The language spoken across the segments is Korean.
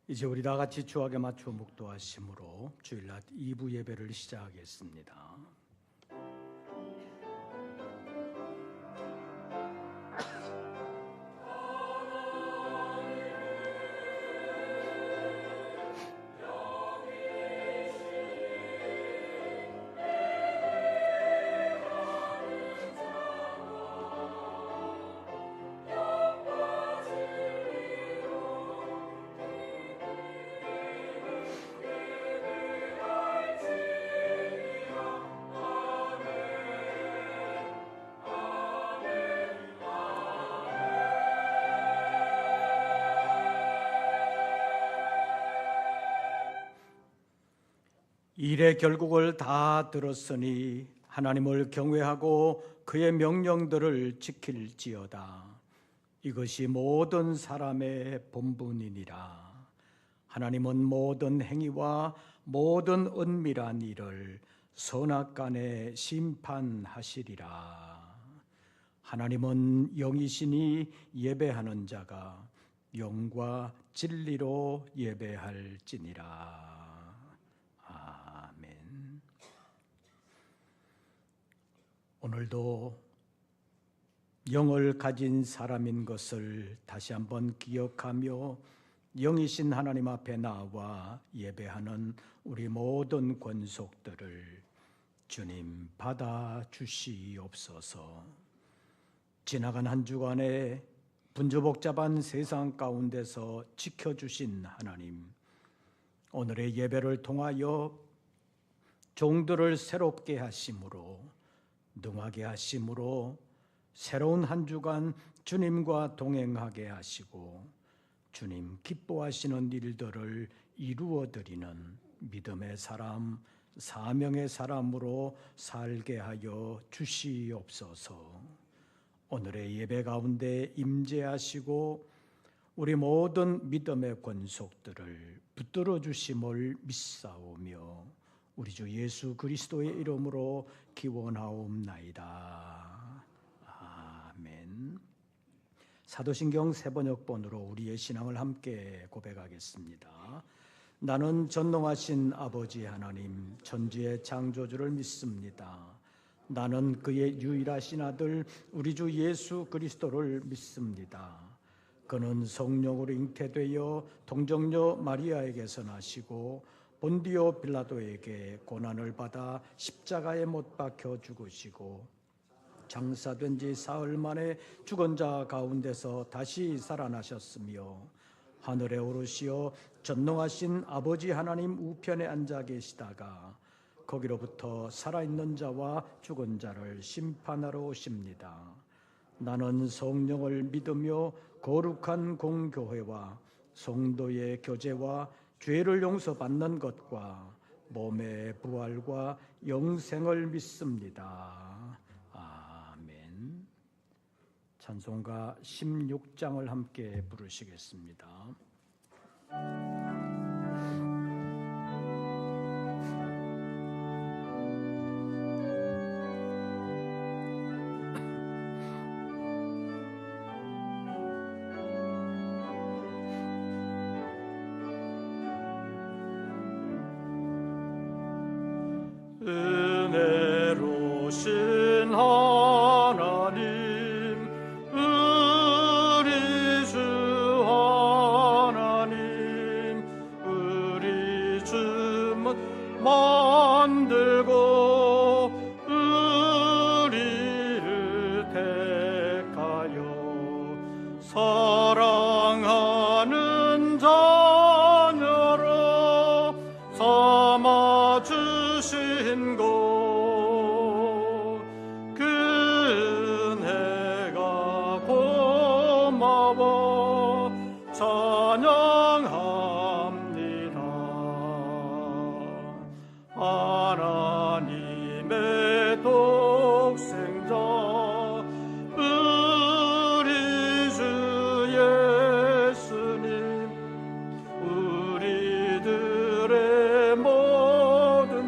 이제 우리 다 같이 주악에 맞춰 묵도하심으로 주일낮 2부 예배를 시작하겠습니다. 일의 결국을 다 들었으니 하나님을 경외하고 그의 명령들을 지킬지어다. 이것이 모든 사람의 본분이니라. 하나님은 모든 행위와 모든 은밀한 일을 선악간에 심판하시리라. 하나님은 영이시니 예배하는 자가 영과 진리로 예배할지니라. 오늘도 영을 가진 사람인 것을 다시 한번 기억하며 영이신 하나님 앞에 나와 예배하는 우리 모든 권속들을 주님 받아 주시옵소서. 지나간 한 주간에 분주복잡한 세상 가운데서 지켜주신 하나님, 오늘의 예배를 통하여 종들을 새롭게 하심으로 능하게 하심으로 새로운 한 주간 주님과 동행하게 하시고 주님 기뻐하시는 일들을 이루어드리는 믿음의 사람, 사명의 사람으로 살게 하여 주시옵소서. 오늘의 예배 가운데 임재하시고 우리 모든 믿음의 권속들을 붙들어 주심을 믿사오며 우리 주 예수 그리스도의 이름으로 기원하옵나이다. 아멘. 사도신경 세번역본으로 우리의 신앙을 함께 고백하겠습니다. 나는 전능하신 아버지 하나님 천지의 창조주를 믿습니다. 나는 그의 유일하신 아들 우리 주 예수 그리스도를 믿습니다. 그는 성령으로 잉태되어 동정녀 마리아에게서 나시고 본디오 빌라도에게 고난을 받아 십자가에 못 박혀 죽으시고 장사된 지 사흘 만에 죽은 자 가운데서 다시 살아나셨으며 하늘에 오르시어 전능하신 아버지 하나님 우편에 앉아 계시다가 거기로부터 살아있는 자와 죽은 자를 심판하러 오십니다. 나는 성령을 믿으며 거룩한 공교회와 성도의 교제와 죄를 용서받는 것과 몸의 부활과 영생을 믿습니다. 아멘. 찬송가 16장을 함께 부르시겠습니다. 은혜로신 하나님 우리 주 하나님 우리 주만 만들고 우리를 택하여 사랑하는 자녀로 삼아 주신 것 그 은혜가 고마워 찬양합니다. 하나님의 독생자 우리 주 예수님 우리들의 모든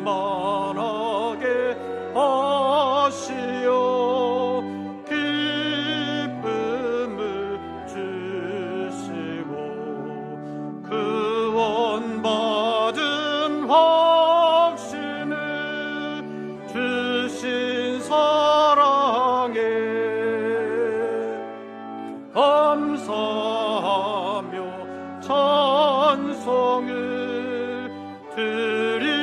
충만하게 하시어 기쁨을 주시고 구원받은 확신을 주신 사랑에 감사하며 찬송을 드리옵니다.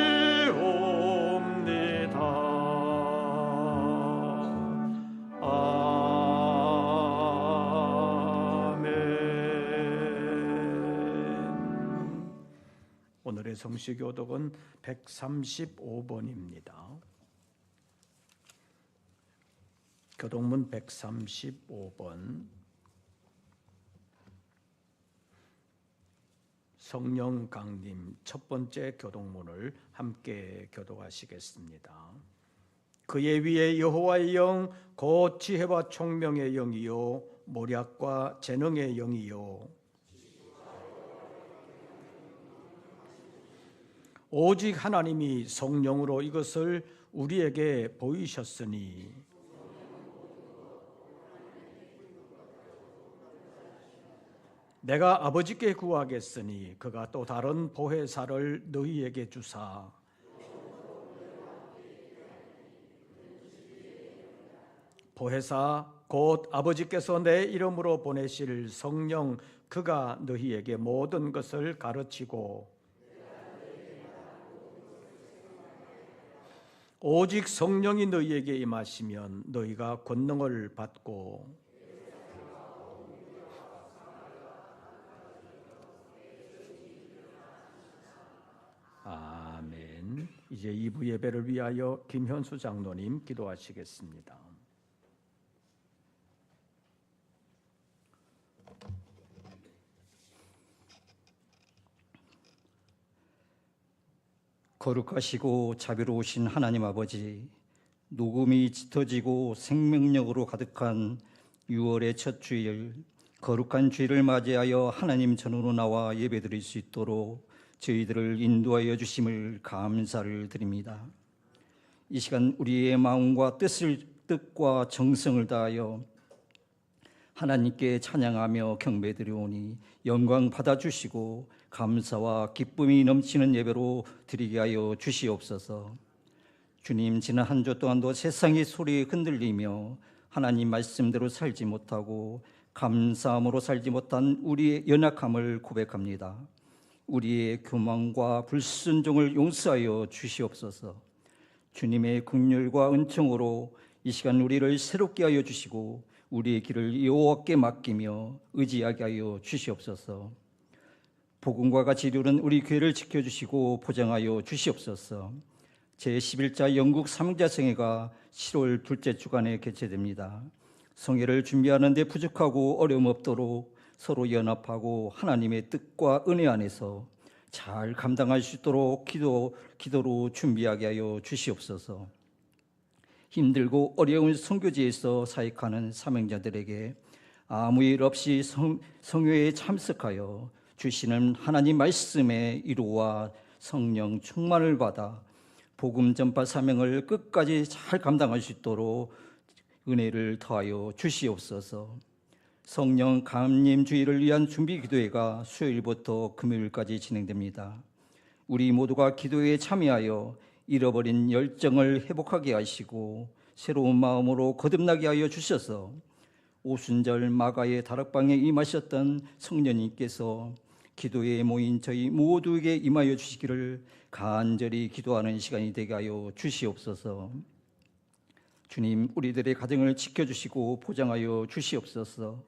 아멘. 오늘의 성시교독은 135번입니다. 교독문 135번. 성령 강림 첫 번째 교독문을 함께 교독하시겠습니다. 그의 위에 여호와의 영 곧 지혜와 총명의 영이요 모략과 재능의 영이요 오직 하나님이 성령으로 이것을 우리에게 보이셨으니 내가 아버지께 구하겠으니 그가 또 다른 보혜사를 너희에게 주사 보혜사 곧 아버지께서 내 이름으로 보내실 성령 그가 너희에게 모든 것을 가르치고 오직 성령이 너희에게 임하시면 너희가 권능을 받고 아멘. 이제 2부 예배를 위하여 김현수 장로님 기도하시겠습니다. 거룩하시고 자비로우신 하나님 아버지, 녹음이 짙어지고 생명력으로 가득한 6월의 첫 주일, 거룩한 주일을 맞이하여 하나님 전으로 나와 예배드릴 수 있도록 저희들을 인도하여 주심을 감사를 드립니다. 이 시간 우리의 마음과 뜻과 정성을 다하여 하나님께 찬양하며 경배드리오니 영광 받아주시고 감사와 기쁨이 넘치는 예배로 드리게 하여 주시옵소서. 주님, 지난 한 주 동안도 세상의 소리에 흔들리며 하나님 말씀대로 살지 못하고 감사함으로 살지 못한 우리의 연약함을 고백합니다. 우리의 교만과 불순종을 용서하여 주시옵소서. 주님의 긍휼과 은총으로 이 시간 우리를 새롭게 하여 주시고 우리의 길을 여호와께 맡기며 의지하게 하여 주시옵소서. 복음과 같이 이루는 우리 교회를 지켜주시고 보장하여 주시옵소서. 제11자 영국 삼자성회가 10월 둘째 주간에 개최됩니다. 성회를 준비하는 데 부족하고 어려움 없도록 서로 연합하고 하나님의 뜻과 은혜 안에서 잘 감당할 수 있도록 기도로 준비하게 하여 주시옵소서. 힘들고 어려운 선교지에서 사역하는 사명자들에게 아무 일 없이 성회에 참석하여 주시는 하나님 말씀의 위로와 성령 충만을 받아 복음 전파 사명을 끝까지 잘 감당할 수 있도록 은혜를 더하여 주시옵소서. 성령 감림 주일을 위한 준비 기도회가 수요일부터 금요일까지 진행됩니다. 우리 모두가 기도회에 참여하여 잃어버린 열정을 회복하게 하시고 새로운 마음으로 거듭나게 하여 주셔서 오순절 마가의 다락방에 임하셨던 성령님께서 기도회에 모인 저희 모두에게 임하여 주시기를 간절히 기도하는 시간이 되게 하여 주시옵소서. 주님, 우리들의 가정을 지켜주시고 보장하여 주시옵소서.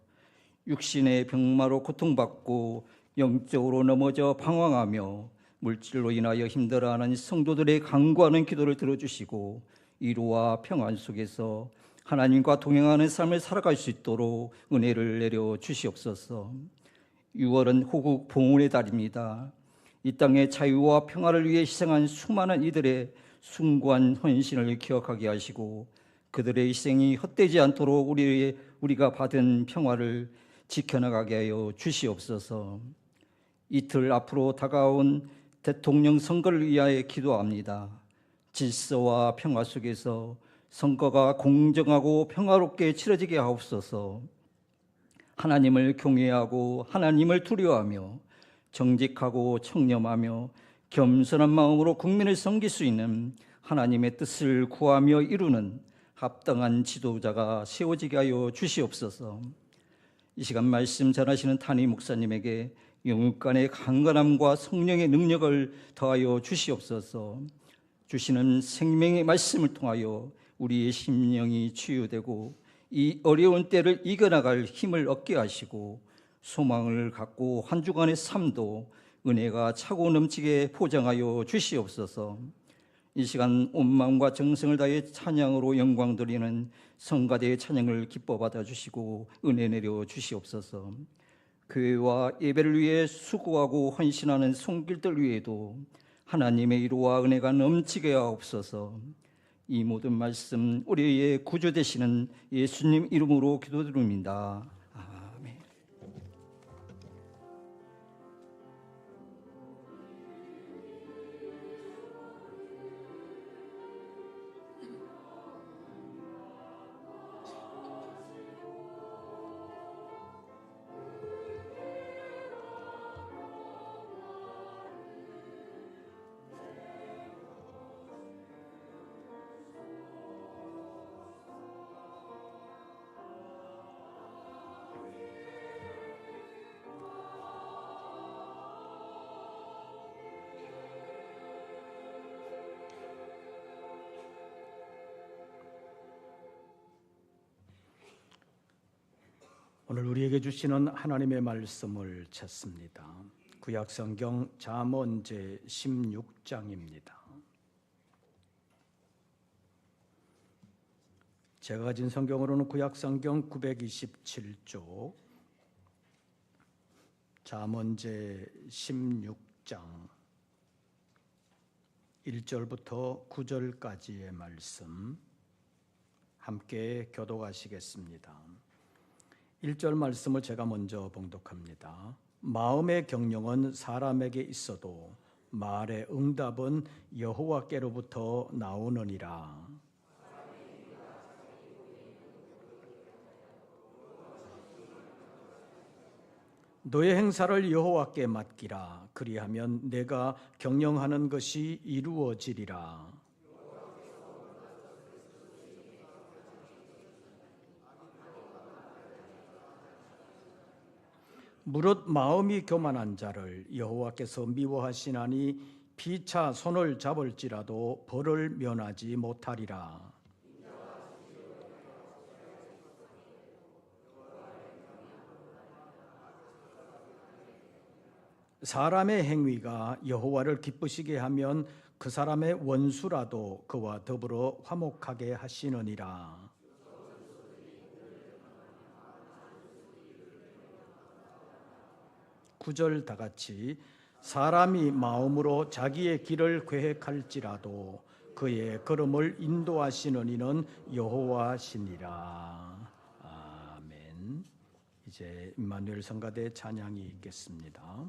육신의 병마로 고통받고 영적으로 넘어져 방황하며 물질로 인하여 힘들어하는 성도들의 간구하는 기도를 들어주시고 위로와 평안 속에서 하나님과 동행하는 삶을 살아갈 수 있도록 은혜를 내려 주시옵소서. 6월은 호국 봉헌의 달입니다. 이 땅의 자유와 평화를 위해 희생한 수많은 이들의 숭고한 헌신을 기억하게 하시고 그들의 희생이 헛되지 않도록 우리가 받은 평화를 지켜나가게 하여 주시옵소서. 이틀 앞으로 다가온 대통령 선거를 위하여 기도합니다. 질서와 평화 속에서 선거가 공정하고 평화롭게 치러지게 하옵소서. 하나님을 경외하고 하나님을 두려워하며 정직하고 청렴하며 겸손한 마음으로 국민을 섬길 수 있는 하나님의 뜻을 구하며 이루는 합당한 지도자가 세워지게 하여 주시옵소서. 이 시간 말씀 전하시는 탄희 목사님에게 영육간의 강건함과 성령의 능력을 더하여 주시옵소서. 주시는 생명의 말씀을 통하여 우리의 심령이 치유되고 이 어려운 때를 이겨나갈 힘을 얻게 하시고 소망을 갖고 한 주간의 삶도 은혜가 차고 넘치게 포장하여 주시옵소서. 이 시간 온 마음과 정성을 다해 찬양으로 영광 드리는 성가대의 찬양을 기뻐 받아주시고 은혜 내려 주시옵소서. 교회와 예배를 위해 수고하고 헌신하는 손길들 위에도 하나님의 위로와 은혜가 넘치게 하옵소서. 이 모든 말씀 우리의 구주 되시는 예수님 이름으로 기도드립니다. 아멘. 오늘 우리에게 주시는 하나님의 말씀을 찾습니다. 구약성경 잠언제 16장입니다. 제가 가진 성경으로는 구약성경 927쪽 잠언제 16장 1절부터 9절까지의 말씀 함께 교독하시겠습니다. 1절 말씀을 제가 먼저 봉독합니다. 마음의 경영은 사람에게 있어도 말의 응답은 여호와께로부터 나오느니라. 너의 행사를 여호와께 맡기라. 그리하면 내가 경영하는 것이 이루어지리라. 무릇 마음이 교만한 자를 여호와께서 미워하시나니 피차 손을 잡을지라도 벌을 면하지 못하리라. 사람의 행위가 여호와를 기쁘시게 하면 그 사람의 원수라도 그와 더불어 화목하게 하시느니라. 9절 다 같이 사람이 마음으로 자기의 길을 계획할지라도 그의 걸음을 인도하시는 이는 여호와시니라. 아멘. 이제 임마누엘 성가대 찬양이 있겠습니다.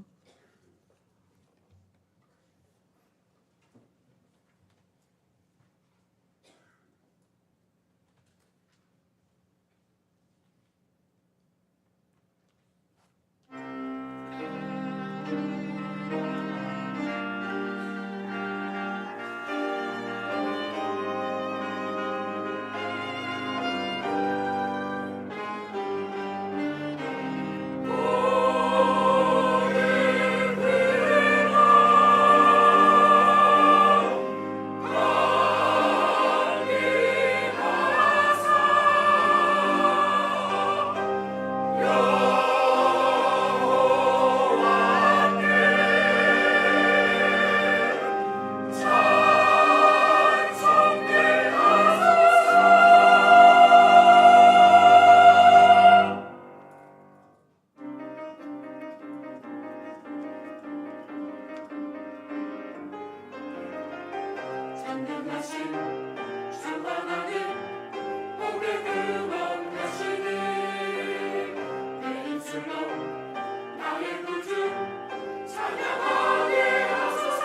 찬양하게 하소서.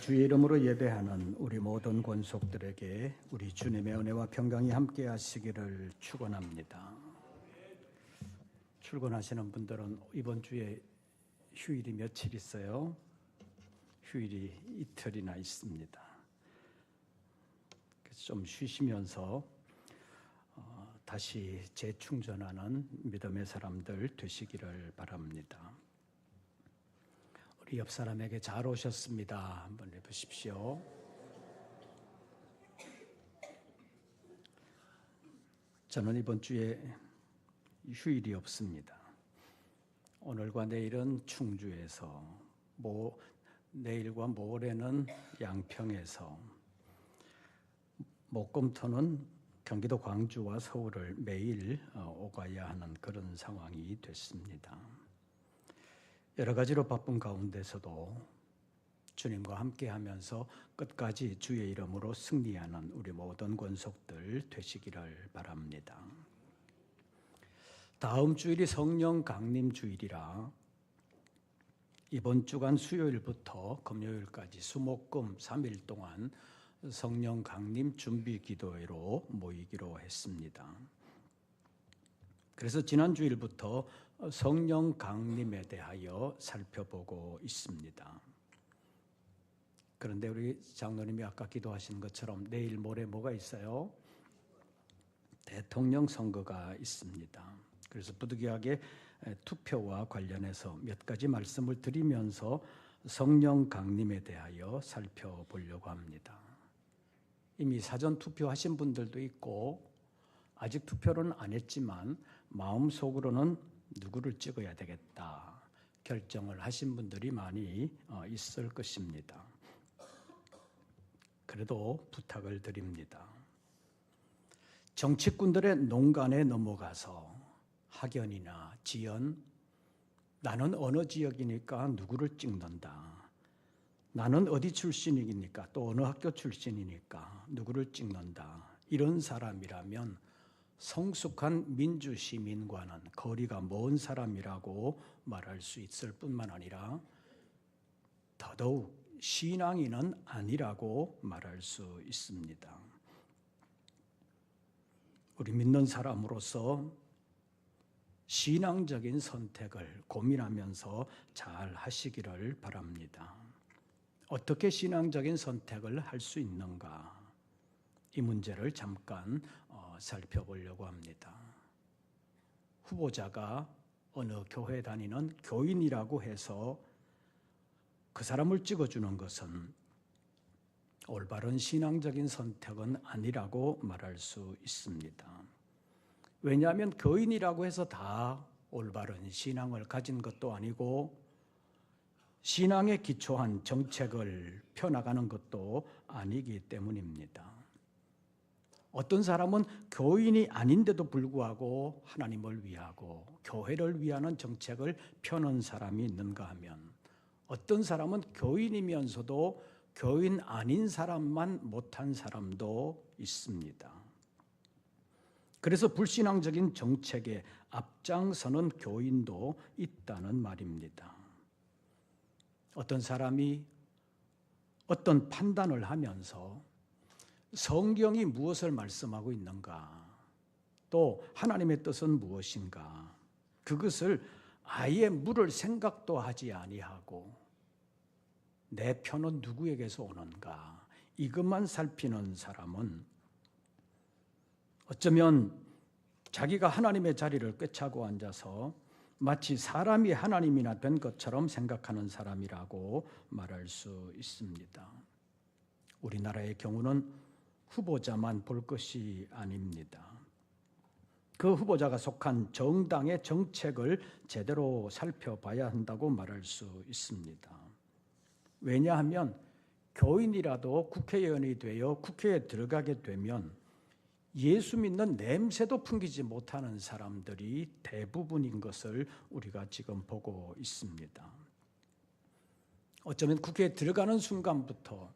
주의 이름으로 예배하는 우리 모든 권속들에게 우리 주님의 은혜와 평강이 함께 하시기를 축원합니다. 출근하시는 분들은 이번 주에 휴일이 며칠 있어요? 휴일이 이틀이나 있습니다. 그래서 좀 쉬시면서 다시 재충전하는 믿음의 사람들 되시기를 바랍니다. 우리 옆 사람에게 잘 오셨습니다. 한번 해보십시오. 저는 이번 주에 휴일이 없습니다. 오늘과 내일은 충주에서, 내일과 모레는 양평에서, 목금토는 경기도 광주와 서울을 매일 오가야 하는 그런 상황이 됐습니다. 여러 가지로 바쁜 가운데서도 주님과 함께하면서 끝까지 주의 이름으로 승리하는 우리 모든 권속들 되시기를 바랍니다. 다음 주일이 성령 강림 주일이라 이번 주간 수요일부터 금요일까지 수목금 3일 동안 성령 강림 준비 기도회로 모이기로 했습니다. 그래서 지난 주일부터 성령 강림에 대하여 살펴보고 있습니다. 그런데 우리 장로님이 아까 기도하신 것처럼 내일 모레 뭐가 있어요? 대통령 선거가 있습니다. 그래서 부득이하게 투표와 관련해서 몇 가지 말씀을 드리면서 성령 강림에 대하여 살펴보려고 합니다. 이미 사전 투표하신 분들도 있고 아직 투표는 안 했지만 마음속으로는 누구를 찍어야 되겠다 결정을 하신 분들이 많이 있을 것입니다. 그래도 부탁을 드립니다. 정치꾼들의 농간에 넘어가서 학연이나 지연, 나는 어느 지역이니까 누구를 찍는다, 나는 어디 출신이니까 또 어느 학교 출신이니까 누구를 찍는다, 이런 사람이라면 성숙한 민주시민과는 거리가 먼 사람이라고 말할 수 있을 뿐만 아니라 더더욱 신앙인은 아니라고 말할 수 있습니다. 우리 믿는 사람으로서 신앙적인 선택을 고민하면서 잘 하시기를 바랍니다. 어떻게 신앙적인 선택을 할 수 있는가? 이 문제를 잠깐 살펴보려고 합니다. 후보자가 어느 교회 다니는 교인이라고 해서 그 사람을 찍어주는 것은 올바른 신앙적인 선택은 아니라고 말할 수 있습니다. 왜냐하면 교인이라고 해서 다 올바른 신앙을 가진 것도 아니고 신앙에 기초한 정책을 펴나가는 것도 아니기 때문입니다. 어떤 사람은 교인이 아닌데도 불구하고 하나님을 위하고 교회를 위하는 정책을 펴는 사람이 있는가 하면 어떤 사람은 교인이면서도 교인 아닌 사람만 못한 사람도 있습니다. 그래서 불신앙적인 정책에 앞장서는 교인도 있다는 말입니다. 어떤 사람이 어떤 판단을 하면서 성경이 무엇을 말씀하고 있는가, 또 하나님의 뜻은 무엇인가, 그것을 아예 물을 생각도 하지 아니하고 내 편은 누구에게서 오는가, 이것만 살피는 사람은 어쩌면 자기가 하나님의 자리를 꿰차고 앉아서 마치 사람이 하나님이나 된 것처럼 생각하는 사람이라고 말할 수 있습니다. 우리나라의 경우는 후보자만 볼 것이 아닙니다. 그 후보자가 속한 정당의 정책을 제대로 살펴봐야 한다고 말할 수 있습니다. 왜냐하면 교인이라도 국회의원이 되어 국회에 들어가게 되면 예수 믿는 냄새도 풍기지 못하는 사람들이 대부분인 것을 우리가 지금 보고 있습니다. 어쩌면 국회에 들어가는 순간부터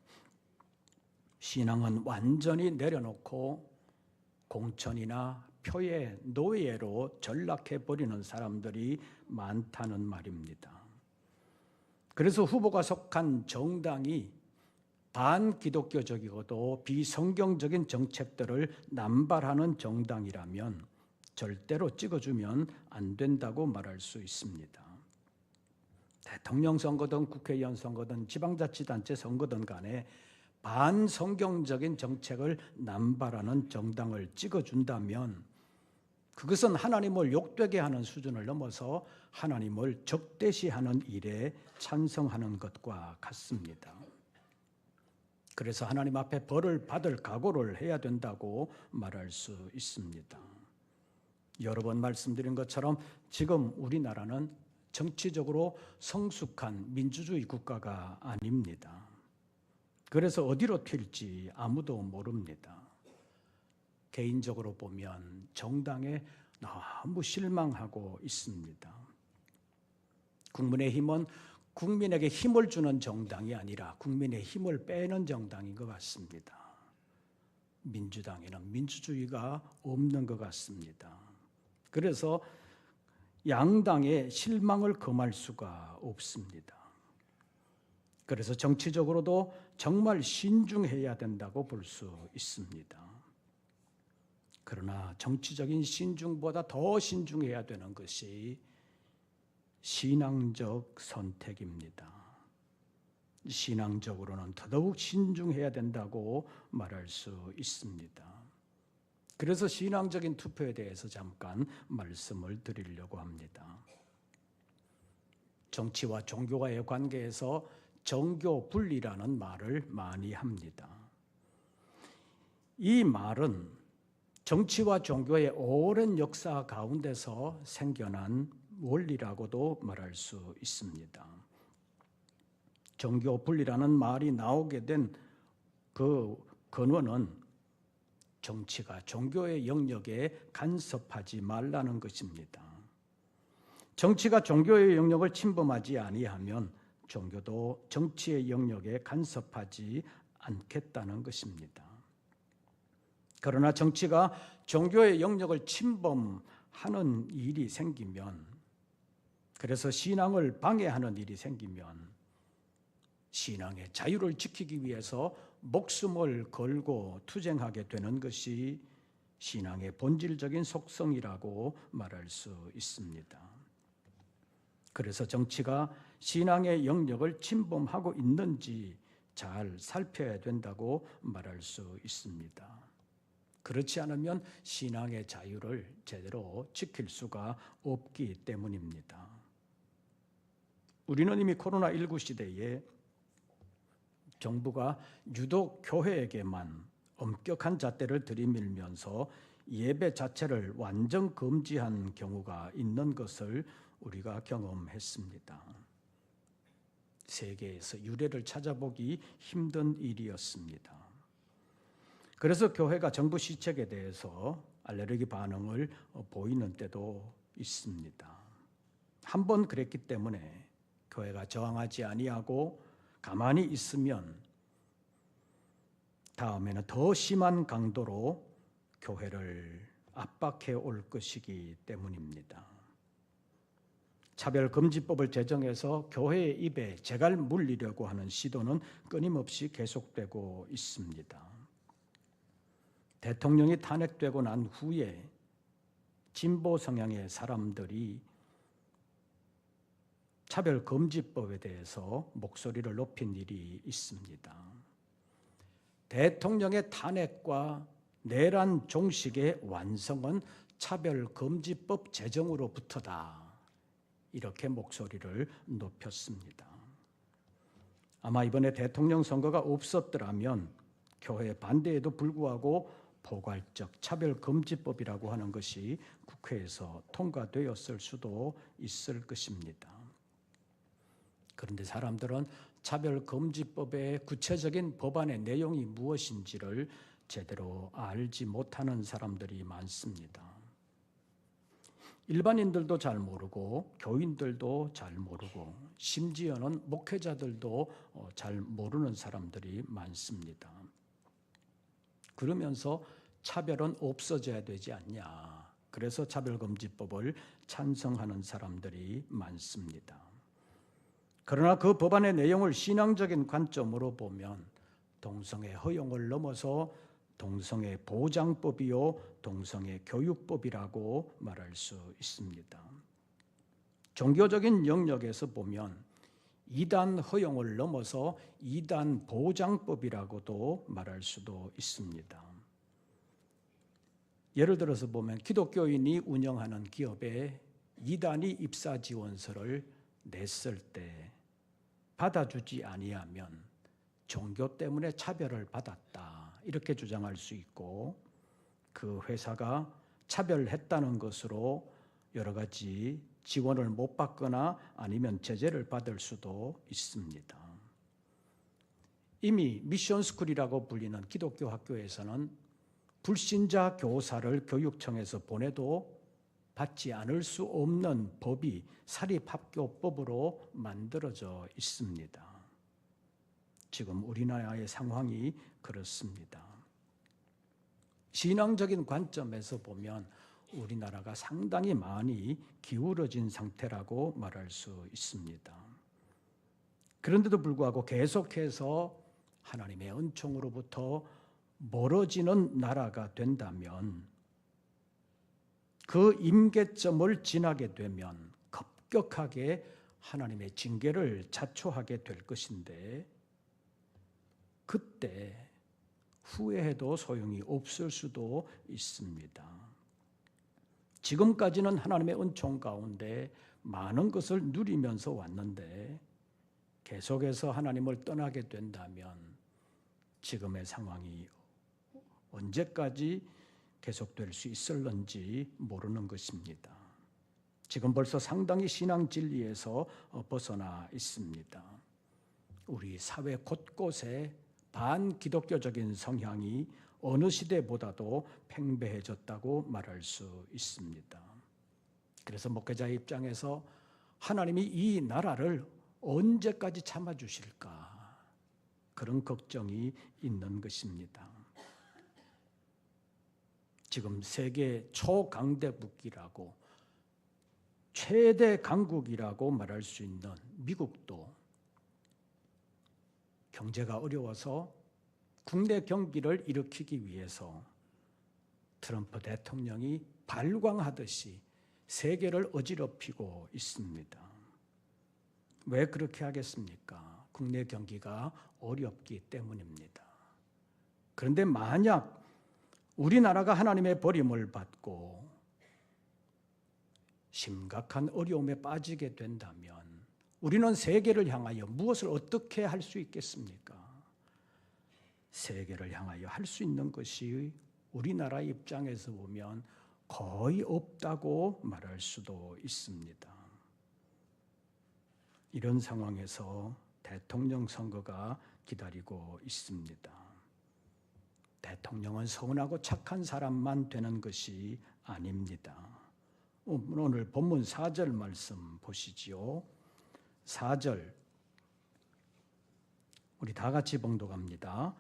신앙은 완전히 내려놓고 공천이나 표의 노예로 전락해버리는 사람들이 많다는 말입니다. 그래서 후보가 속한 정당이 반기독교적이고도 비성경적인 정책들을 남발하는 정당이라면 절대로 찍어주면 안 된다고 말할 수 있습니다. 대통령 선거든 국회의원 선거든 지방자치단체 선거든 간에 반성경적인 정책을 남발하는 정당을 찍어준다면 그것은 하나님을 욕되게 하는 수준을 넘어서 하나님을 적대시하는 일에 찬성하는 것과 같습니다. 그래서 하나님 앞에 벌을 받을 각오를 해야 된다고 말할 수 있습니다. 여러 번 말씀드린 것처럼 지금 우리나라는 정치적으로 성숙한 민주주의 국가가 아닙니다. 그래서 어디로 튈지 아무도 모릅니다. 개인적으로 보면 정당에 너무 실망하고 있습니다. 국민의힘은 국민에게 힘을 주는 정당이 아니라 국민의 힘을 빼는 정당인 것 같습니다. 민주당에는 민주주의가 없는 것 같습니다. 그래서 양당의 실망을 금할 수가 없습니다. 그래서 정치적으로도 정말 신중해야 된다고 볼 수 있습니다. 그러나 정치적인 신중보다 더 신중해야 되는 것이 신앙적 선택입니다. 신앙적으로는 더더욱 신중해야 된다고 말할 수 있습니다. 그래서 신앙적인 투표에 대해서 잠깐 말씀을 드리려고 합니다. 정치와 종교와의 관계에서 정교 분리라는 말을 많이 합니다. 이 말은 정치와 종교의 오랜 역사 가운데서 생겨난 원리라고도 말할 수 있습니다. 정교 분리라는 말이 나오게 된 그 근원은 정치가 종교의 영역에 간섭하지 말라는 것입니다. 정치가 종교의 영역을 침범하지 아니하면 종교도 정치의 영역에 간섭하지 않겠다는 것입니다. 그러나 정치가 종교의 영역을 침범하는 일이 생기면, 그래서 신앙을 방해하는 일이 생기면 신앙의 자유를 지키기 위해서 목숨을 걸고 투쟁하게 되는 것이 신앙의 본질적인 속성이라고 말할 수 있습니다. 그래서 정치가 신앙의 영역을 침범하고 있는지 잘 살펴야 된다고 말할 수 있습니다. 그렇지 않으면 신앙의 자유를 제대로 지킬 수가 없기 때문입니다. 우리는 이미 코로나19 시대에 정부가 유독 교회에게만 엄격한 잣대를 들이밀면서 예배 자체를 완전 금지한 경우가 있는 것을 우리가 경험했습니다. 세계에서 유례를 찾아보기 힘든 일이었습니다. 그래서 교회가 정부 시책에 대해서 알레르기 반응을 보이는 때도 있습니다. 한 번 그랬기 때문에 교회가 저항하지 아니하고 가만히 있으면 다음에는 더 심한 강도로 교회를 압박해 올 것이기 때문입니다. 차별금지법을 제정해서 교회의 입에 재갈 물리려고 하는 시도는 끊임없이 계속되고 있습니다. 대통령이 탄핵되고 난 후에 진보 성향의 사람들이 차별금지법에 대해서 목소리를 높인 일이 있습니다. 대통령의 탄핵과 내란 종식의 완성은 차별금지법 제정으로부터다. 이렇게 목소리를 높였습니다. 아마 이번에 대통령 선거가 없었더라면 교회 반대에도 불구하고 포괄적 차별금지법이라고 하는 것이 국회에서 통과되었을 수도 있을 것입니다. 그런데 사람들은 차별금지법의 구체적인 법안의 내용이 무엇인지를 제대로 알지 못하는 사람들이 많습니다. 일반인들도 잘 모르고 교인들도 잘 모르고 심지어는 목회자들도 잘 모르는 사람들이 많습니다. 그러면서 차별은 없어져야 되지 않냐. 그래서 차별금지법을 찬성하는 사람들이 많습니다. 그러나 그 법안의 내용을 신앙적인 관점으로 보면 동성애 허용을 넘어서 동성애 보장법이요 동성애 교육법이라고 말할 수 있습니다. 종교적인 영역에서 보면 이단 허용을 넘어서 이단 보장법이라고도 말할 수도 있습니다. 예를 들어서 보면 기독교인이 운영하는 기업에 이단이 입사 지원서를 냈을 때 받아주지 아니하면 종교 때문에 차별을 받았다 이렇게 주장할 수 있고, 그 회사가 차별했다는 것으로 여러 가지 지원을 못 받거나 아니면 제재를 받을 수도 있습니다. 이미 미션스쿨이라고 불리는 기독교 학교에서는 불신자 교사를 교육청에서 보내도 받지 않을 수 없는 법이 사립학교법으로 만들어져 있습니다. 지금 우리나라의 상황이 그렇습니다. 신앙적인 관점에서 보면 우리나라가 상당히 많이 기울어진 상태라고 말할 수 있습니다. 그런데도 불구하고 계속해서 하나님의 은총으로부터 멀어지는 나라가 된다면, 그 임계점을 지나게 되면 급격하게 하나님의 징계를 자초하게 될 것인데, 그때 후회해도 소용이 없을 수도 있습니다. 지금까지는 하나님의 은총 가운데 많은 것을 누리면서 왔는데 계속해서 하나님을 떠나게 된다면 지금의 상황이 언제까지 계속될 수 있을런지 모르는 것입니다. 지금 벌써 상당히 신앙 진리에서 벗어나 있습니다. 우리 사회 곳곳에 반기독교적인 성향이 어느 시대보다도 팽배해졌다고 말할 수 있습니다. 그래서 목회자의 입장에서 하나님이 이 나라를 언제까지 참아주실까, 그런 걱정이 있는 것입니다. 지금 세계 초강대국이라고, 최대 강국이라고 말할 수 있는 미국도 경제가 어려워서 국내 경기를 일으키기 위해서 트럼프 대통령이 발광하듯이 세계를 어지럽히고 있습니다. 왜 그렇게 하겠습니까? 국내 경기가 어렵기 때문입니다. 그런데 만약 우리나라가 하나님의 버림을 받고 심각한 어려움에 빠지게 된다면 우리는 세계를 향하여 무엇을 어떻게 할 수 있겠습니까? 세계를 향하여 할 수 있는 것이 우리나라 입장에서 보면 거의 없다고 말할 수도 있습니다. 이런 상황에서 대통령 선거가 기다리고 있습니다. 대통령은 선하고 착한 사람만 되는 것이 아닙니다. 오늘 본문 4절 말씀 보시지요. 4절 우리 다 같이 봉독합니다.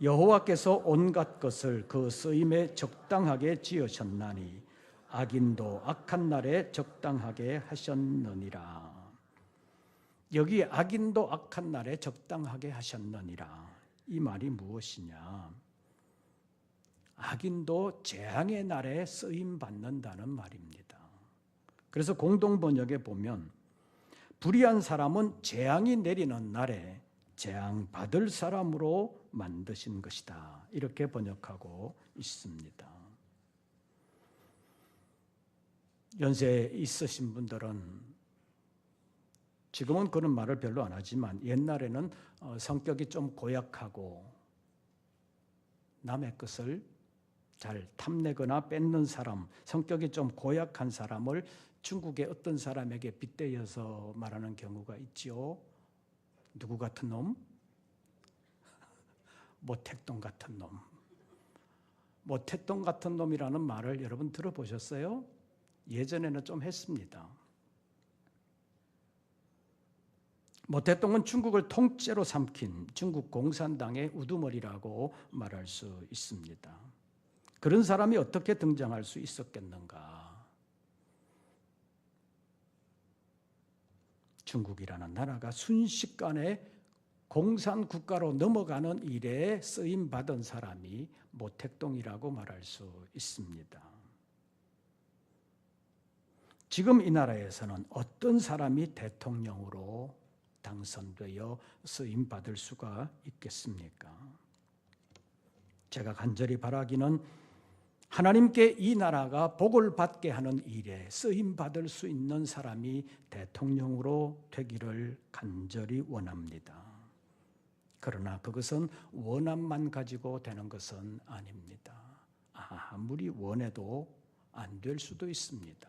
여호와께서 온갖 것을 그 쓰임에 적당하게 지으셨나니 악인도 악한 날에 적당하게 하셨느니라. 여기 악인도 악한 날에 적당하게 하셨느니라, 이 말이 무엇이냐? 악인도 재앙의 날에 쓰임 받는다는 말입니다. 그래서 공동번역에 보면 불의한 사람은 재앙이 내리는 날에 재앙 받을 사람으로 만드신 것이다, 이렇게 번역하고 있습니다. 연세 있으신 분들은 지금은 그런 말을 별로 안 하지만 옛날에는 성격이 좀 고약하고 남의 것을 잘 탐내거나 뺏는 사람, 성격이 좀 고약한 사람을 중국의 어떤 사람에게 빗대어서 말하는 경우가 있지요. 누구 같은 놈? 모택동 같은 놈. 모택동 같은 놈이라는 말을 여러분 들어보셨어요? 예전에는 좀 했습니다. 모택동은 중국을 통째로 삼킨 중국 공산당의 우두머리라고 말할 수 있습니다. 그런 사람이 어떻게 등장할 수 있었겠는가? 중국이라는 나라가 순식간에 공산국가로 넘어가는 일에 쓰임받은 사람이 모택동이라고 말할 수 있습니다. 지금 이 나라에서는 어떤 사람이 대통령으로 당선되어 쓰임받을 수가 있겠습니까? 제가 간절히 바라기는 하나님께 이 나라가 복을 받게 하는 일에 쓰임받을 수 있는 사람이 대통령으로 되기를 간절히 원합니다. 그러나 그것은 원함만 가지고 되는 것은 아닙니다. 아무리 원해도 안 될 수도 있습니다.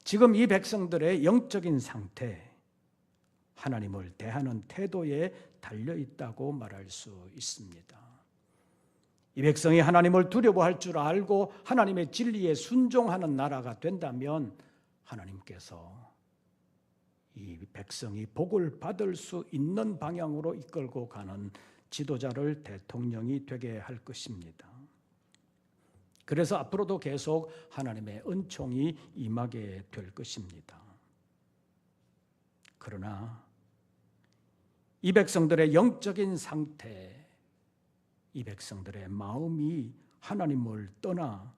지금 이 백성들의 영적인 상태, 하나님을 대하는 태도에 달려 있다고 말할 수 있습니다. 이 백성이 하나님을 두려워할 줄 알고 하나님의 진리에 순종하는 나라가 된다면 하나님께서 이 백성이 복을 받을 수 있는 방향으로 이끌고 가는 지도자를 대통령이 되게 할 것입니다. 그래서 앞으로도 계속 하나님의 은총이 임하게 될 것입니다. 그러나 이 백성들의 영적인 상태, 이 백성들의 마음이 하나님을 떠나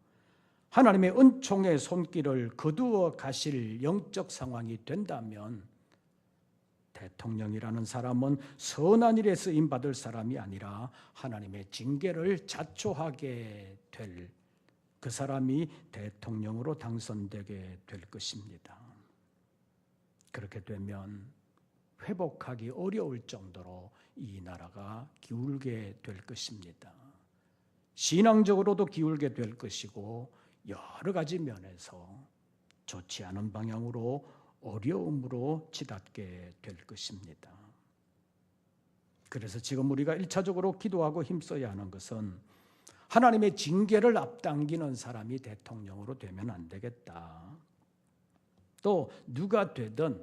하나님의 은총의 손길을 거두어 가실 영적 상황이 된다면 대통령이라는 사람은 선한 일에 쓰임받을 사람이 아니라 하나님의 징계를 자초하게 될 그 사람이 대통령으로 당선되게 될 것입니다. 그렇게 되면 회복하기 어려울 정도로 이 나라가 기울게 될 것입니다. 신앙적으로도 기울게 될 것이고 여러 가지 면에서 좋지 않은 방향으로 어려움으로 치닫게 될 것입니다. 그래서 지금 우리가 1차적으로 기도하고 힘써야 하는 것은 하나님의 징계를 앞당기는 사람이 대통령으로 되면 안 되겠다. 또 누가 되든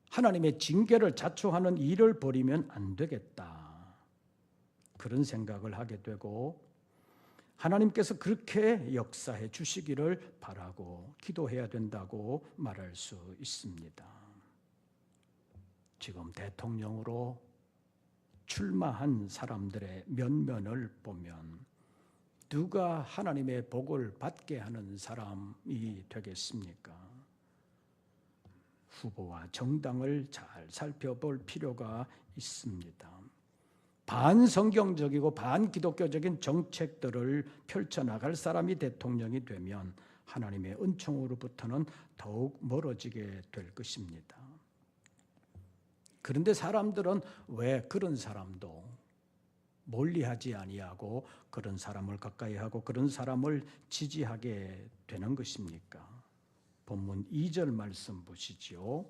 하나님의 징계를 자초하는 일을 벌이면 안 되겠다. 그런 생각을 하게 되고 하나님께서 그렇게 역사해 주시기를 바라고 기도해야 된다고 말할 수 있습니다. 지금 대통령으로 출마한 사람들의 면면을 보면 누가 하나님의 복을 받게 하는 사람이 되겠습니까? 후보와 정당을 잘 살펴볼 필요가 있습니다. 반성경적이고 반기독교적인 정책들을 펼쳐나갈 사람이 대통령이 되면 하나님의 은총으로부터는 더욱 멀어지게 될 것입니다. 그런데 사람들은 왜 그런 사람도 멀리하지 아니하고 그런 사람을 가까이 하고 그런 사람을 지지하게 되는 것입니까? 본문 2절 말씀 보시죠.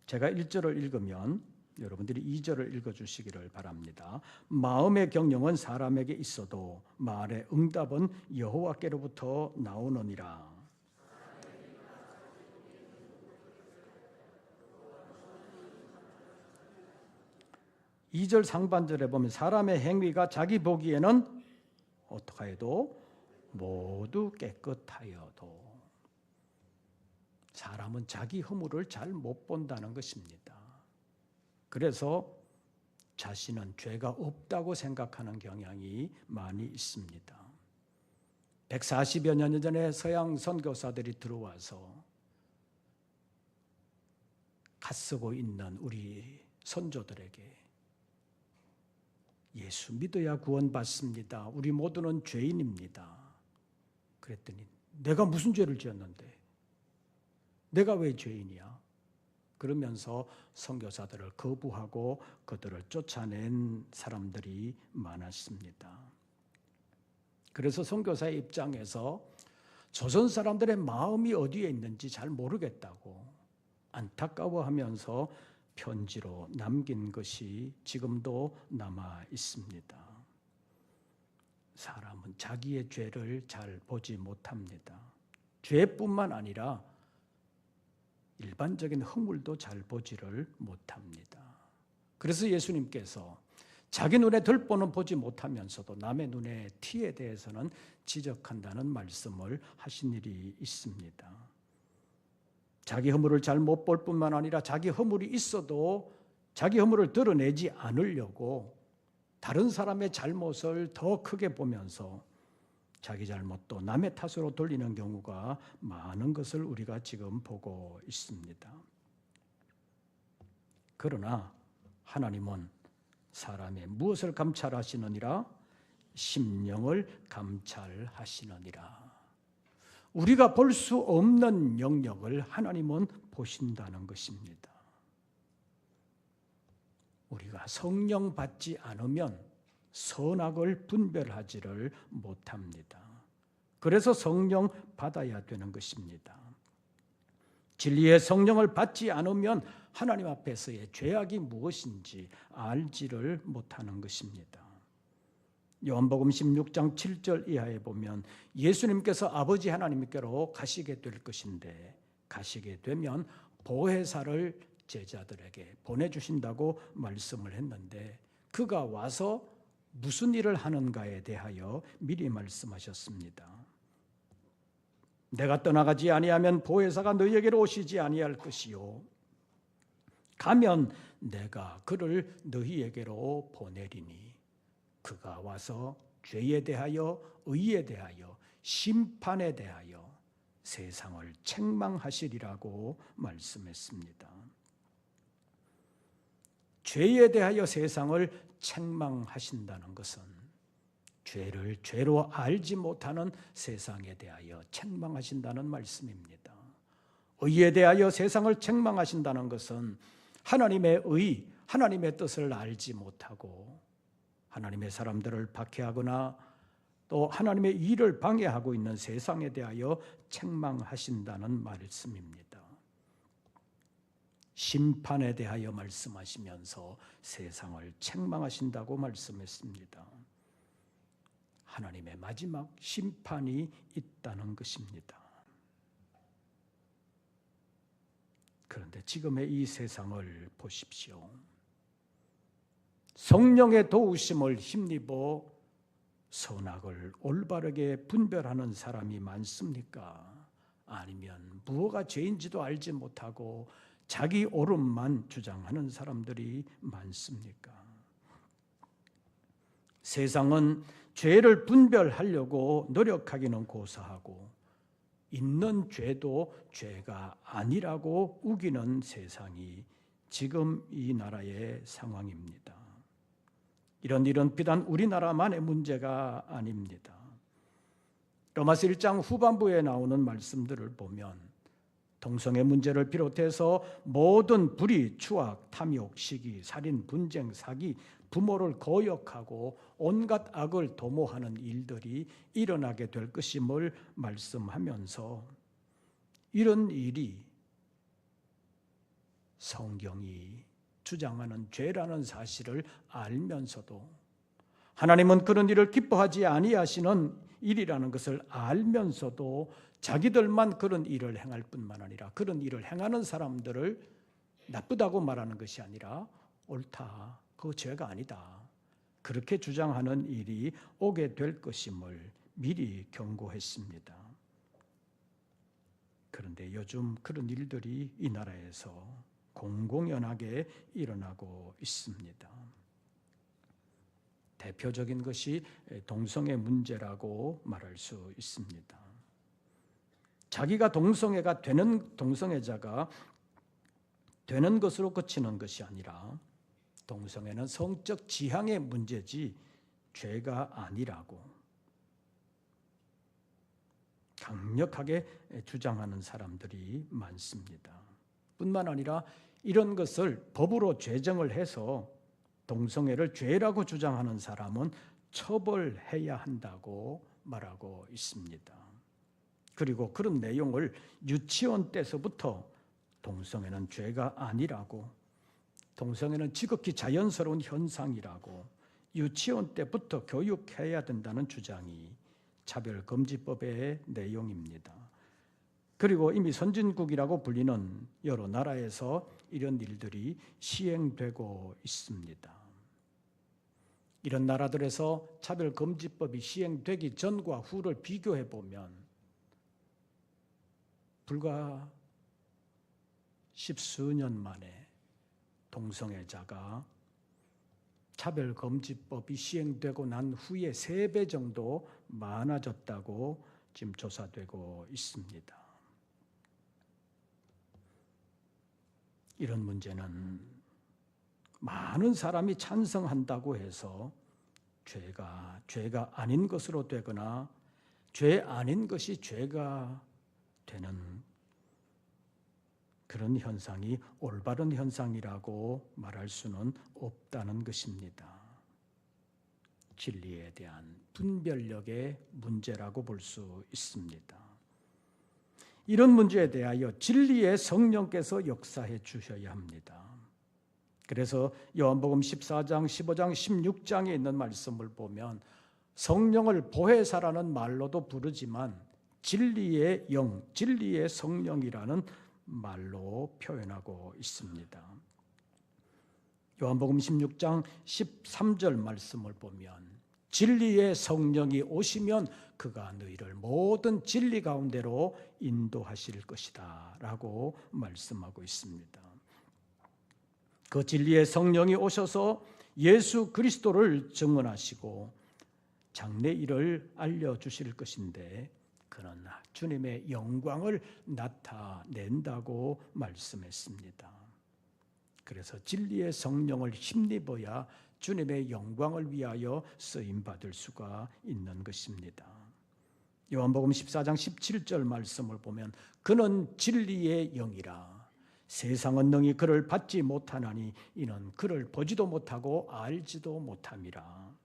제가 1절을 읽으면 여러분들이 2절을 읽어주시기를 바랍니다. 마음의 경영은 사람에게 있어도 말의 응답은 여호와께로부터 나오느니라. 이 절 상반절에 보면 사람의 행위가 자기 보기에는 어떻게 해도 모두 깨끗하여도 사람은 자기 허물을 잘 못 본다는 것입니다. 그래서 자신은 죄가 없다고 생각하는 경향이 많이 있습니다. 140여 년 전에 서양 선교사들이 들어와서 갓쓰고 있는 우리 선조들에게 예수 믿어야 구원받습니다. 우리 모두는 죄인입니다. 그랬더니 내가 무슨 죄를 지었는데? 내가 왜 죄인이야? 그러면서 선교사들을 거부하고 그들을 쫓아낸 사람들이 많았습니다. 그래서 선교사의 입장에서 조선 사람들의 마음이 어디에 있는지 잘 모르겠다고 안타까워하면서 편지로 남긴 것이 지금도 남아 있습니다. 사람은 자기의 죄를 잘 보지 못합니다. 죄뿐만 아니라 일반적인 허물도 잘 보지를 못합니다. 그래서 예수님께서 자기 눈에 들보는 보지 못하면서도 남의 눈에 티에 대해서는 지적한다는 말씀을 하신 일이 있습니다. 자기 허물을 잘 못 볼 뿐만 아니라 자기 허물이 있어도 자기 허물을 드러내지 않으려고 다른 사람의 잘못을 더 크게 보면서 자기 잘못도 남의 탓으로 돌리는 경우가 많은 것을 우리가 지금 보고 있습니다. 그러나 하나님은 사람의 무엇을 감찰하시느니라? 심령을 감찰하시느니라. 우리가 볼 수 없는 영역을 하나님은 보신다는 것입니다. 우리가 성령 받지 않으면 선악을 분별하지를 못합니다. 그래서 성령 받아야 되는 것입니다. 진리의 성령을 받지 않으면 하나님 앞에서의 죄악이 무엇인지 알지를 못하는 것입니다. 요한복음 16장 7절 이하에 보면 예수님께서 아버지 하나님께로 가시게 될 것인데 가시게 되면 보혜사를 제자들에게 보내주신다고 말씀을 했는데 그가 와서 무슨 일을 하는가에 대하여 미리 말씀하셨습니다. 내가 떠나가지 아니하면 보혜사가 너희에게로 오시지 아니할 것이요 가면 내가 그를 너희에게로 보내리니 그가 와서 죄에 대하여 의에 대하여 심판에 대하여 세상을 책망하시리라고 말씀했습니다. 죄에 대하여 세상을 책망하신다는 것은 죄를 죄로 알지 못하는 세상에 대하여 책망하신다는 말씀입니다. 의에 대하여 세상을 책망하신다는 것은 하나님의 의, 하나님의 뜻을 알지 못하고 하나님의 사람들을 박해하거나 또 하나님의 일을 방해하고 있는 세상에 대하여 책망하신다는 말씀입니다. 심판에 대하여 말씀하시면서 세상을 책망하신다고 말씀했습니다. 하나님의 마지막 심판이 있다는 것입니다. 그런데 지금의 이 세상을 보십시오. 성령의 도우심을 힘입어 선악을 올바르게 분별하는 사람이 많습니까? 아니면 무엇가 죄인지도 알지 못하고 자기 옳음만 주장하는 사람들이 많습니까? 세상은 죄를 분별하려고 노력하기는 고사하고 있는 죄도 죄가 아니라고 우기는 세상이 지금 이 나라의 상황입니다. 이런 일은 비단 우리나라만의 문제가 아닙니다. 로마서 1장 후반부에 나오는 말씀들을 보면 동성애 문제를 비롯해서 모든 불의, 추악, 탐욕, 시기, 살인, 분쟁, 사기, 부모를 거역하고 온갖 악을 도모하는 일들이 일어나게 될 것임을 말씀하면서 이런 일이 성경이 주장하는 죄라는 사실을 알면서도 하나님은 그런 일을 기뻐하지 아니하시는 일이라는 것을 알면서도 자기들만 그런 일을 행할 뿐만 아니라 그런 일을 행하는 사람들을 나쁘다고 말하는 것이 아니라 옳다, 그거 죄가 아니다, 그렇게 주장하는 일이 오게 될 것임을 미리 경고했습니다. 그런데 요즘 그런 일들이 이 나라에서 공공연하게 일어나고 있습니다. 대표적인 것이 동성애 문제라고 말할 수 있습니다. 자기가 동성애가 되는 동성애자가 되는 것으로 그치는 것이 아니라 동성애는 성적 지향의 문제지 죄가 아니라고 강력하게 주장하는 사람들이 많습니다. 뿐만 아니라 이런 것을 법으로 죄정을 해서 동성애를 죄라고 주장하는 사람은 처벌해야 한다고 말하고 있습니다. 그리고 그런 내용을 유치원 때서부터 동성애는 죄가 아니라고, 동성애는 지극히 자연스러운 현상이라고 유치원 때부터 교육해야 된다는 주장이 차별금지법의 내용입니다. 그리고 이미 선진국이라고 불리는 여러 나라에서 이런 일들이 시행되고 있습니다. 이런 나라들에서 차별금지법이 시행되기 전과 후를 비교해 보면 불과 10수년 만에 동성애자가 차별금지법이 시행되고 난 후에 3배 정도 많아졌다고 지금 조사되고 있습니다. 이런 문제는 많은 사람이 찬성한다고 해서 죄가 아닌 것으로 되거나 죄 아닌 것이 죄가 되는 그런 현상이 올바른 현상이라고 말할 수는 없다는 것입니다. 진리에 대한 분별력의 문제라고 볼 수 있습니다. 이런 문제에 대하여 진리의 성령께서 역사해 주셔야 합니다. 그래서 요한복음 14장, 15장, 16장에 있는 말씀을 보면 성령을 보혜사라는 말로도 부르지만 진리의 영, 진리의 성령이라는 말로 표현하고 있습니다. 요한복음 16장 13절 말씀을 보면 진리의 성령이 오시면 그가 너희를 모든 진리 가운데로 인도하실 것이다 라고 말씀하고 있습니다. 그 진리의 성령이 오셔서 예수 그리스도를 증언하시고 장래일을 알려주실 것인데 그는 주님의 영광을 나타낸다고 말씀했습니다. 그래서 진리의 성령을 힘입어야 주님의 영광을 위하여 쓰임받을 수가 있는 것입니다. 요한복음 14장 17절 말씀을 보면 그는 진리의 영이라 세상은 능히 그를 받지 못하나니 이는 그를 보지도 못하고 알지도 못함이라.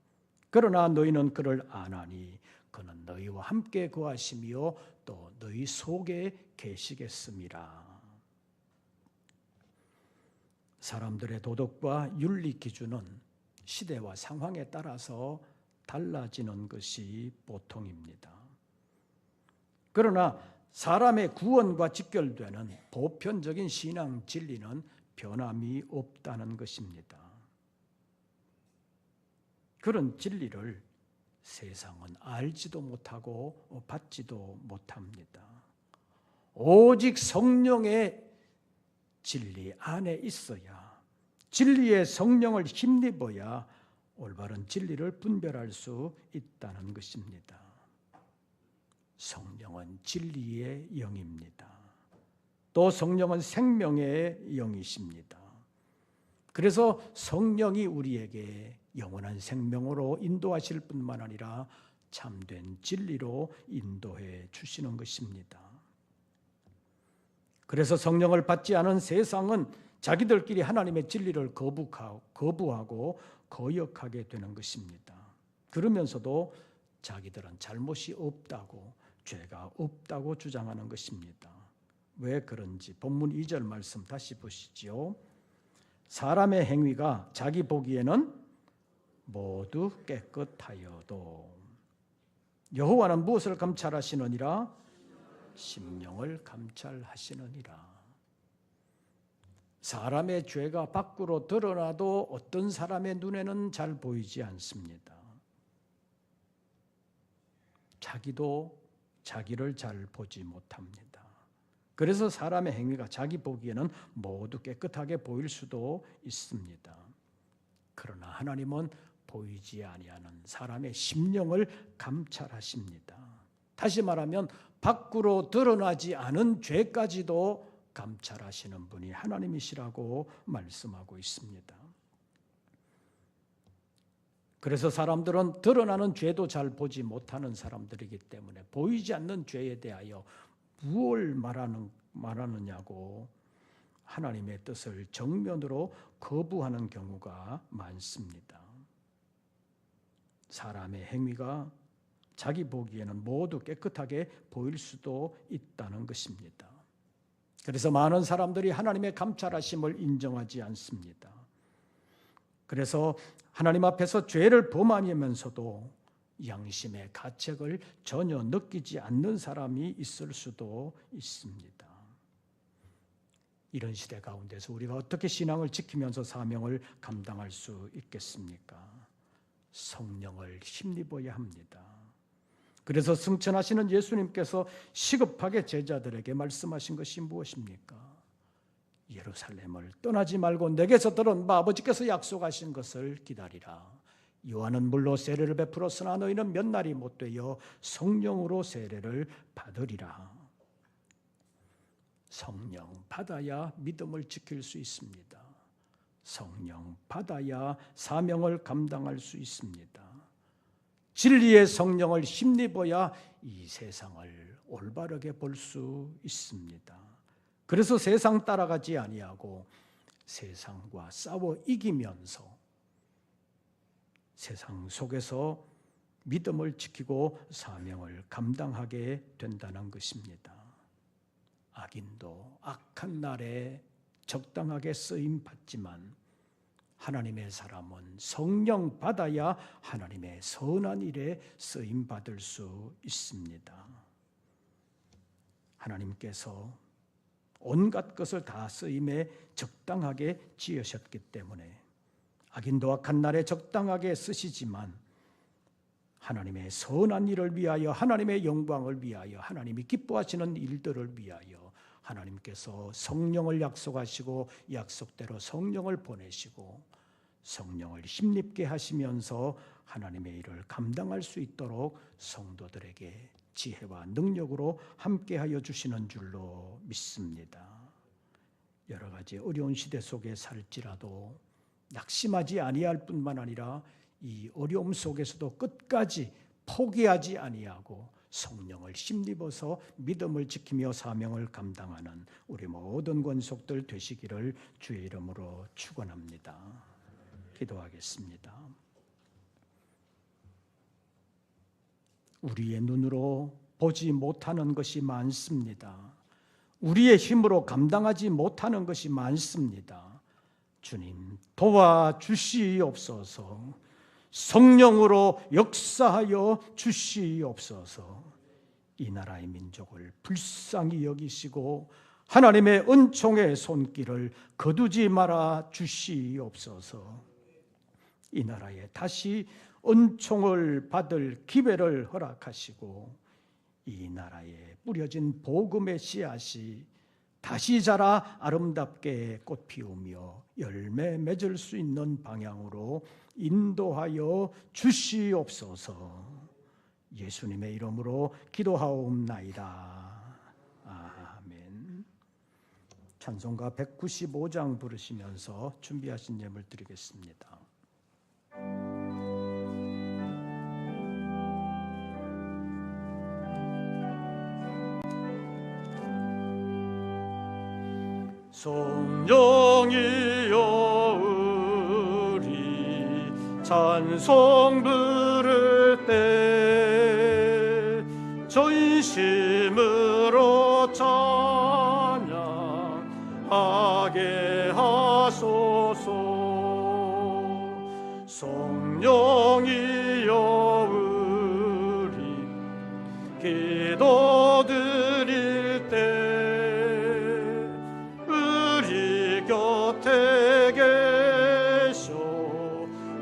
그러나 너희는 그를 아나니 그는 너희와 함께 거하시며 또 너희 속에 계시겠음이라. 사람들의 도덕과 윤리 기준은 시대와 상황에 따라서 달라지는 것이 보통입니다. 그러나 사람의 구원과 직결되는 보편적인 신앙 진리는 변함이 없다는 것입니다. 그런 진리를 세상은 알지도 못하고 받지도 못합니다. 오직 성령의 진리 안에 있어야, 진리의 성령을 힘입어야 올바른 진리를 분별할 수 있다는 것입니다. 성령은 진리의 영입니다. 또 성령은 생명의 영이십니다. 그래서 성령이 우리에게 영원한 생명으로 인도하실 뿐만 아니라 참된 진리로 인도해 주시는 것입니다. 그래서 성령을 받지 않은 세상은 자기들끼리 하나님의 진리를 거부하고 거역하게 되는 것입니다. 그러면서도 자기들은 잘못이 없다고, 죄가 없다고 주장하는 것입니다. 왜 그런지 본문 2절 말씀 다시 보시죠. 사람의 행위가 자기 보기에는 모두 깨끗하여도 여호와는 무엇을 감찰하시느니라? 심령을 감찰하시느니라. 사람의 죄가 밖으로 드러나도 어떤 사람의 눈에는 잘 보이지 않습니다. 자기도 자기를 잘 보지 못합니다. 그래서 사람의 행위가 자기 보기에는 모두 깨끗하게 보일 수도 있습니다. 그러나 하나님은 보이지 아니하는 사람의 심령을 감찰하십니다. 다시 말하면 밖으로 드러나지 않은 죄까지도 감찰하시는 분이 하나님이시라고 말씀하고 있습니다. 그래서 사람들은 드러나는 죄도 잘 보지 못하는 사람들이기 때문에 보이지 않는 죄에 대하여 무엇을 말하느냐고 하나님의 뜻을 정면으로 거부하는 경우가 많습니다. 사람의 행위가 자기 보기에는 모두 깨끗하게 보일 수도 있다는 것입니다. 그래서 많은 사람들이 하나님의 감찰하심을 인정하지 않습니다. 그래서 하나님 앞에서 죄를 범하면서도 양심의 가책을 전혀 느끼지 않는 사람이 있을 수도 있습니다. 이런 시대 가운데서 우리가 어떻게 신앙을 지키면서 사명을 감당할 수 있겠습니까? 성령을 힘입어야 합니다. 그래서 승천하시는 예수님께서 시급하게 제자들에게 말씀하신 것이 무엇입니까? 예루살렘을 떠나지 말고 내게서 들은 바 아버지께서 약속하신 것을 기다리라. 요한은 물로 세례를 베풀었으나 너희는 몇 날이 못되어 성령으로 세례를 받으리라. 성령 받아야 믿음을 지킬 수 있습니다. 성령 받아야 사명을 감당할 수 있습니다. 진리의 성령을 힘입어야 이 세상을 올바르게 볼 수 있습니다. 그래서 세상 따라가지 아니하고 세상과 싸워 이기면서 세상 속에서 믿음을 지키고 사명을 감당하게 된다는 것입니다. 악인도 악한 날에 적당하게 쓰임 받지만 하나님의 사람은 성령 받아야 하나님의 선한 일에 쓰임 받을 수 있습니다. 하나님께서 온갖 것을 다 쓰임에 적당하게 지으셨기 때문에 악인도 악한 날에 적당하게 쓰시지만 하나님의 선한 일을 위하여, 하나님의 영광을 위하여, 하나님이 기뻐하시는 일들을 위하여 하나님께서 성령을 약속하시고 약속대로 성령을 보내시고 성령을 힘입게 하시면서 하나님의 일을 감당할 수 있도록 성도들에게 지혜와 능력으로 함께하여 주시는 줄로 믿습니다. 여러 가지 어려운 시대 속에 살지라도 낙심하지 아니할 뿐만 아니라 이 어려움 속에서도 끝까지 포기하지 아니하고 성령을 힘입어서 믿음을 지키며 사명을 감당하는 우리 모든 권속들 되시기를 주의 이름으로 축원합니다. 기도하겠습니다. 우리의 눈으로 보지 못하는 것이 많습니다. 우리의 힘으로 감당하지 못하는 것이 많습니다. 주님 도와주시옵소서. 성령으로 역사하여 주시옵소서. 이 나라의 민족을 불쌍히 여기시고 하나님의 은총의 손길을 거두지 말아 주시옵소서. 이 나라에 다시 은총을 받을 기회를 허락하시고 이 나라에 뿌려진 복음의 씨앗이 다시 자라 아름답게 꽃 피우며 열매 맺을 수 있는 방향으로 인도하여 주시옵소서. 예수님의 이름으로 기도하옵나이다. 아멘. 찬송가 195장 부르시면서 준비하신 예물 드리겠습니다. 성령이여 우리 찬송 부를 때 전심으로 찬양하게 하소서. 성령이여 우리 기도 드릴 때 곁에 계셔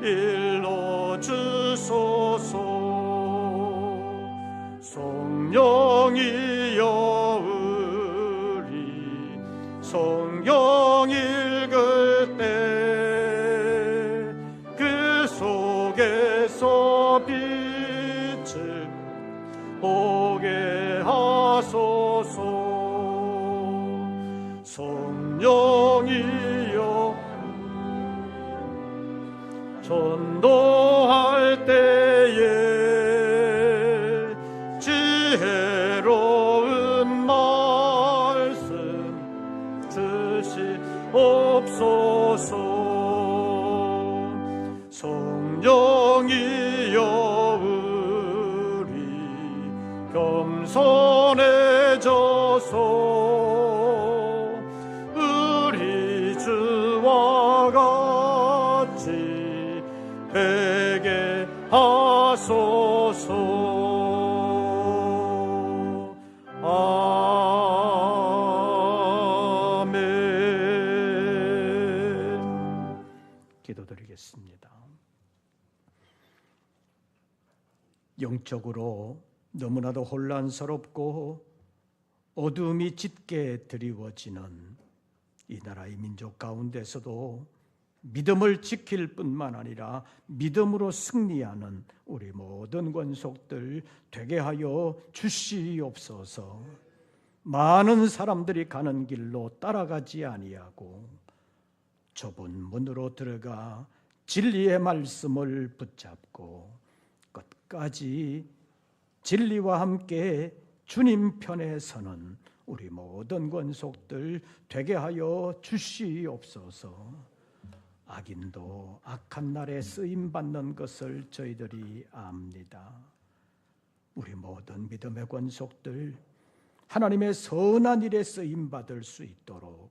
일러주소서. 성령이여 우리 성경 읽을 때 그 속에서 빛을 보게 하소서. 성령이여 전도할 때에 지혜로운 말씀 주시옵소서. 성령이여 우리 겸손해져서 되게 하소서. 아멘. 기도드리겠습니다. 영적으로 너무나도 혼란스럽고 어둠이 짙게 드리워지는 이 나라의 민족 가운데서도 믿음을 지킬 뿐만 아니라 믿음으로 승리하는 우리 모든 권속들 되게 하여 주시옵소서. 많은 사람들이 가는 길로 따라가지 아니하고 좁은 문으로 들어가 진리의 말씀을 붙잡고 끝까지 진리와 함께 주님 편에 서는 우리 모든 권속들 되게 하여 주시옵소서. 악인도 악한 날에 쓰임받는 것을 저희들이 압니다. 우리 모든 믿음의 권속들 하나님의 선한 일에 쓰임받을 수 있도록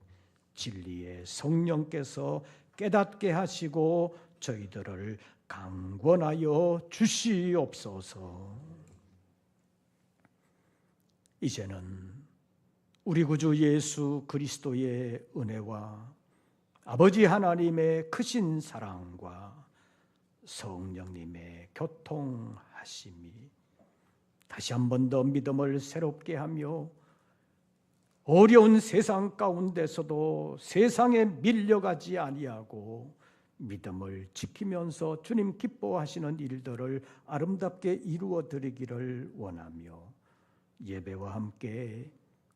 진리의 성령께서 깨닫게 하시고 저희들을 강권하여 주시옵소서. 이제는 우리 구주 예수 그리스도의 은혜와 아버지 하나님의 크신 사랑과 성령님의 교통하심이 다시 한 번 더 믿음을 새롭게 하며 어려운 세상 가운데서도 세상에 밀려가지 아니하고 믿음을 지키면서 주님 기뻐하시는 일들을 아름답게 이루어 드리기를 원하며 예배와 함께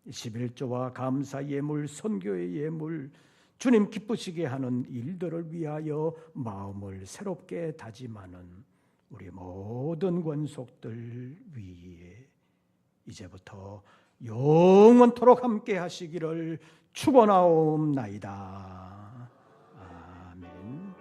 11조와 감사 예물, 선교의 예물, 주님 기쁘시게 하는 일들을 위하여 마음을 새롭게 다짐하는 우리 모든 권속들 위에 이제부터 영원토록 함께 하시기를 축원하옵나이다. 아멘.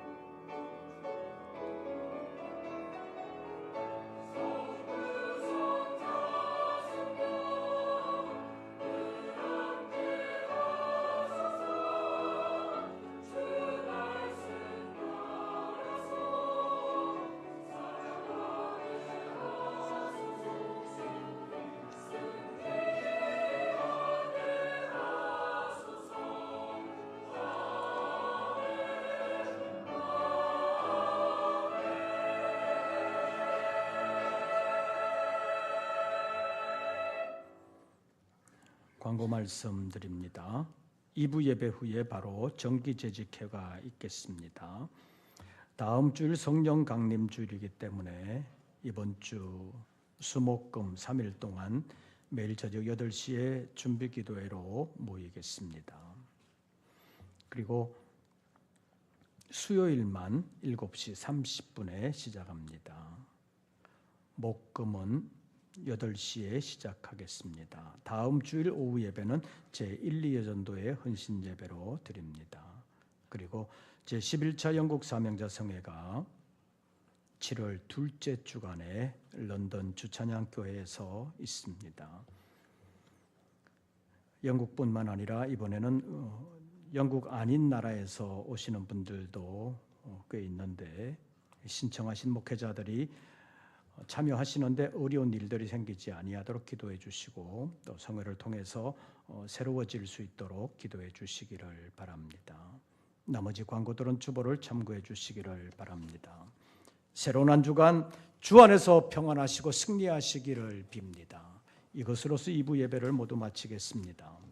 광고 말씀드립니다. 2부 예배 후에 바로 정기재직회가 있겠습니다. 다음 주일 성령 강림 주일이기 때문에 이번 주 수목금 3일 동안 매일 저녁 8시에 준비기도회로 모이겠습니다. 그리고 수요일만 7시 30분에 시작합니다. 목금은 8시에 시작하겠습니다. 다음 주일 오후 예배는 제1, 2여전도의 헌신 예배로 드립니다. 그리고 제11차 영국 사명자 성회가 7월 둘째 주간에 런던 주찬양교회에서 있습니다. 영국뿐만 아니라 이번에는 영국 아닌 나라에서 오시는 분들도 꽤 있는데 신청하신 목회자들이 참여하시는데 어려운 일들이 생기지 아니하도록 기도해 주시고 또 성회를 통해서 새로워질 수 있도록 기도해 주시기를 바랍니다. 나머지 광고들은 주보를 참고해 주시기를 바랍니다. 새로운 한 주간 주 안에서 평안하시고 승리하시기를 빕니다. 이것으로서 2부 예배를 모두 마치겠습니다.